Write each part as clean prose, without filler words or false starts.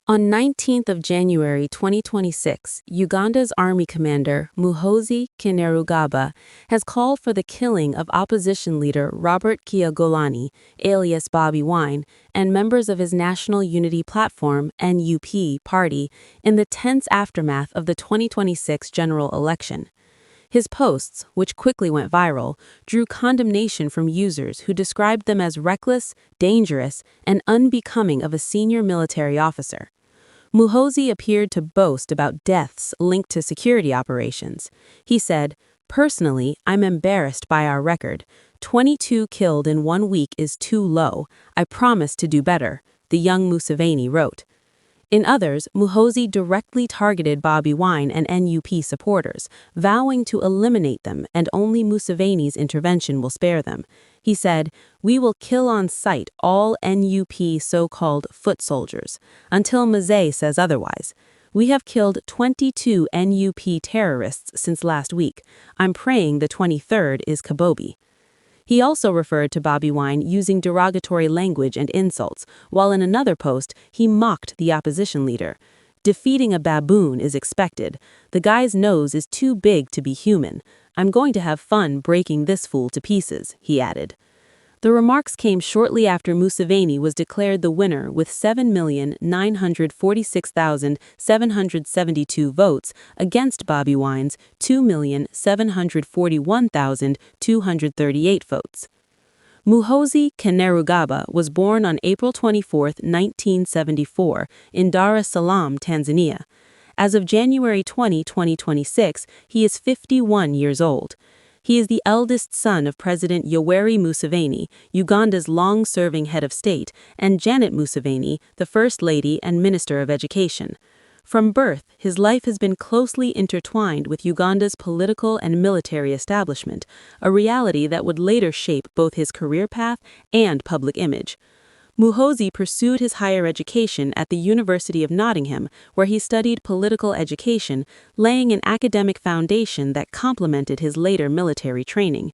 On 19th of January 2026, Uganda's army commander, Muhoozi Kainerugaba, has called for the killing of opposition leader Robert Kyagulanyi, alias Bobby Wine, and members of his National Unity Platform (NUP) party in the tense aftermath of the 2026 general election. His posts, which quickly went viral, drew condemnation from users who described them as reckless, dangerous, and unbecoming of a senior military officer. Muhoozi appeared to boast about deaths linked to security operations. He said, "Personally, I'm embarrassed by our record. 22 killed in 1 week is too low. I promise to do better," the young Museveni wrote. In others, Muhoozi directly targeted Bobby Wine and NUP supporters, vowing to eliminate them and only Museveni's intervention will spare them. He said, "We will kill on sight all NUP so-called foot soldiers, until Mazet says otherwise. We have killed 22 NUP terrorists since last week. I'm praying the 23rd is Kabobi." He also referred to Bobby Wine using derogatory language and insults, while in another post, he mocked the opposition leader. "Defeating a baboon is expected. The guy's nose is too big to be human. I'm going to have fun breaking this fool to pieces," he added. The remarks came shortly after Museveni was declared the winner with 7,946,772 votes against Bobby Wine's 2,741,238 votes. Muhoozi Kainerugaba was born on April 24, 1974, in Dar es Salaam, Tanzania. As of January 20, 2026, he is 51 years old. He is the eldest son of President Yoweri Museveni, Uganda's long-serving head of state, and Janet Museveni, the First Lady and Minister of Education. From birth, his life has been closely intertwined with Uganda's political and military establishment, a reality that would later shape both his career path and public image. Muhoozi pursued his higher education at the University of Nottingham, where he studied political education, laying an academic foundation that complemented his later military training.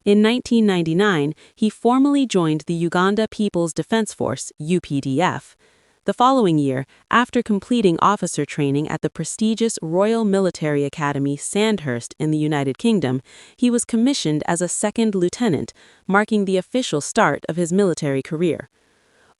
In 1999, he formally joined the Uganda People's Defense Force, UPDF. The following year, after completing officer training at the prestigious Royal Military Academy Sandhurst in the United Kingdom, he was commissioned as a second lieutenant, marking the official start of his military career.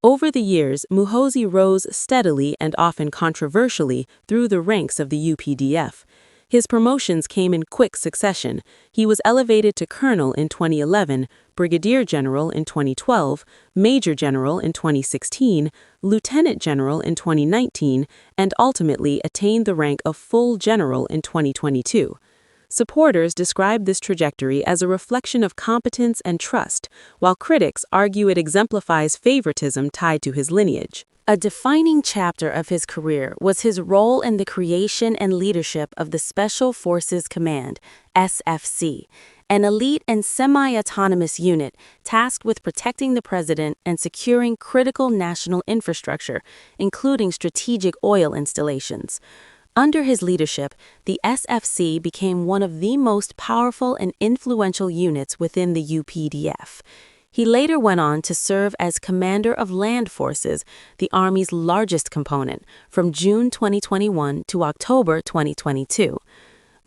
Over the years, Muhoozi rose steadily and often controversially through the ranks of the UPDF. His promotions came in quick succession. He was elevated to colonel in 2011, brigadier general in 2012, major general in 2016, lieutenant general in 2019, and ultimately attained the rank of full general in 2022. Supporters describe this trajectory as a reflection of competence and trust, while critics argue it exemplifies favoritism tied to his lineage. A defining chapter of his career was his role in the creation and leadership of the Special Forces Command, SFC, an elite and semi-autonomous unit tasked with protecting the president and securing critical national infrastructure, including strategic oil installations. Under his leadership, the SFC became one of the most powerful and influential units within the UPDF. He later went on to serve as Commander of Land Forces, the Army's largest component, from June 2021 to October 2022.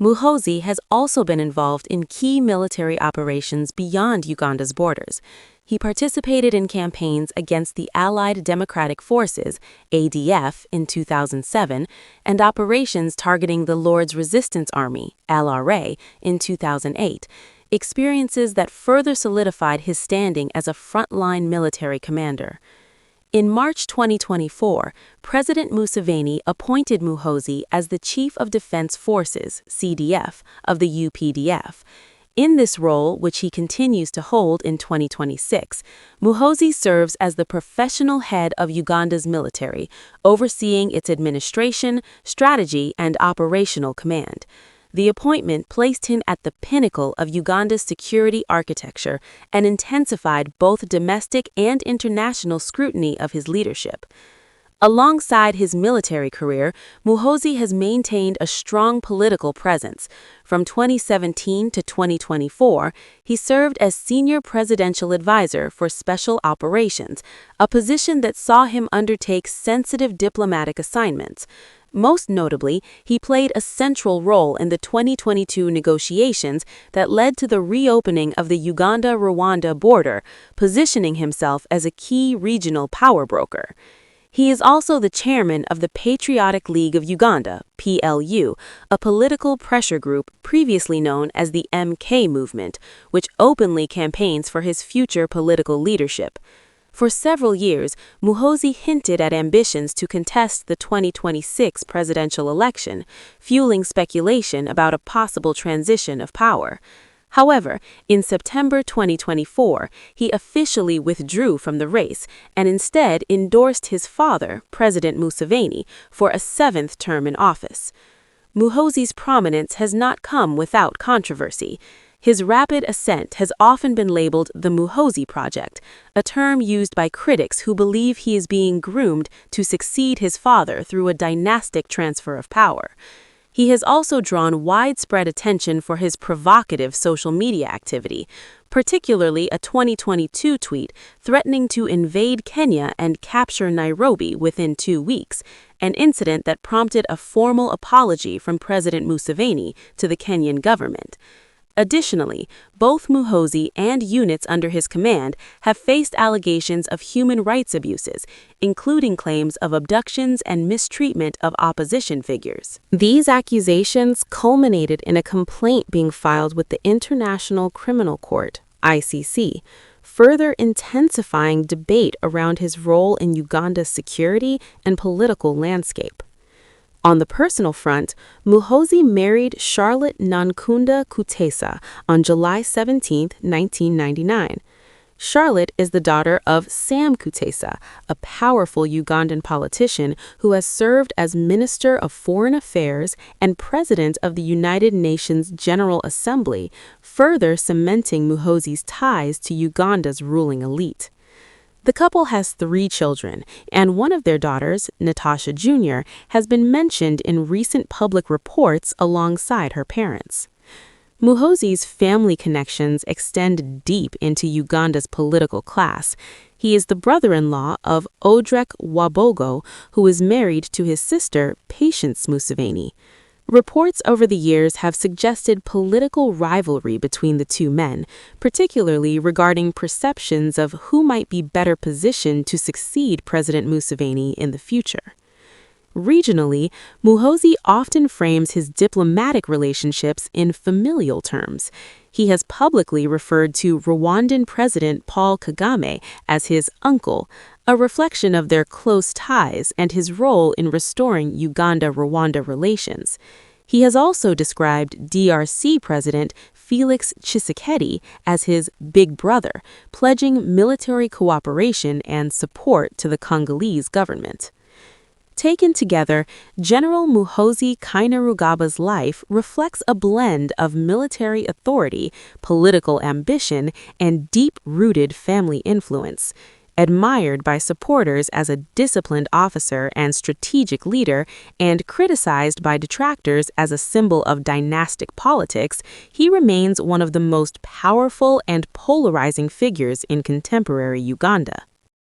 Muhoozi has also been involved in key military operations beyond Uganda's borders. He participated in campaigns against the Allied Democratic Forces, ADF, in 2007, and operations targeting the Lord's Resistance Army, LRA, in 2008, experiences that further solidified his standing as a frontline military commander. In March 2024, President Museveni appointed Muhoozi as the Chief of Defense Forces, CDF, of the UPDF. In this role, which he continues to hold in 2026, Muhoozi serves as the professional head of Uganda's military, overseeing its administration, strategy, and operational command. The appointment placed him at the pinnacle of Uganda's security architecture and intensified both domestic and international scrutiny of his leadership. Alongside his military career, Muhoozi has maintained a strong political presence. From 2017 to 2024, he served as Senior Presidential Advisor for Special Operations, a position that saw him undertake sensitive diplomatic assignments. Most notably, he played a central role in the 2022 negotiations that led to the reopening of the Uganda-Rwanda border, positioning himself as a key regional power broker. He is also the chairman of the Patriotic League of Uganda, PLU, a political pressure group previously known as the MK movement, which openly campaigns for his future political leadership. For several years, Muhoozi hinted at ambitions to contest the 2026 presidential election, fueling speculation about a possible transition of power. However, in September 2024, he officially withdrew from the race and instead endorsed his father, President Museveni, for a seventh term in office. Muhoozi's prominence has not come without controversy. His rapid ascent has often been labeled the Muhoozi Project, a term used by critics who believe he is being groomed to succeed his father through a dynastic transfer of power. He has also drawn widespread attention for his provocative social media activity, particularly a 2022 tweet threatening to invade Kenya and capture Nairobi within 2 weeks, an incident that prompted a formal apology from President Museveni to the Kenyan government. Additionally, both Muhoozi and units under his command have faced allegations of human rights abuses, including claims of abductions and mistreatment of opposition figures. These accusations culminated in a complaint being filed with the International Criminal Court, ICC, further intensifying debate around his role in Uganda's security and political landscape. On the personal front, Muhoozi married Charlotte Nankunda Kutesa on July 17, 1999. Charlotte is the daughter of Sam Kutesa, a powerful Ugandan politician who has served as Minister of Foreign Affairs and President of the United Nations General Assembly, further cementing Muhoozi's ties to Uganda's ruling elite. The couple has 3 children, and one of their daughters, Natasha Jr., has been mentioned in recent public reports alongside her parents. Muhoozi's family connections extend deep into Uganda's political class. He is the brother-in-law of Odrek Wabogo, who is married to his sister, Patience Museveni. Reports over the years have suggested political rivalry between the two men, particularly regarding perceptions of who might be better positioned to succeed President Museveni in the future. Regionally, Muhoozi often frames his diplomatic relationships in familial terms. He has publicly referred to Rwandan President Paul Kagame as his uncle, a reflection of their close ties and his role in restoring Uganda-Rwanda relations. He has also described DRC President Felix Tshisekedi as his big brother, pledging military cooperation and support to the Congolese government. Taken together, General Muhoozi Kainerugaba's life reflects a blend of military authority, political ambition, and deep-rooted family influence. Admired by supporters as a disciplined officer and strategic leader, and criticized by detractors as a symbol of dynastic politics, he remains one of the most powerful and polarizing figures in contemporary Uganda.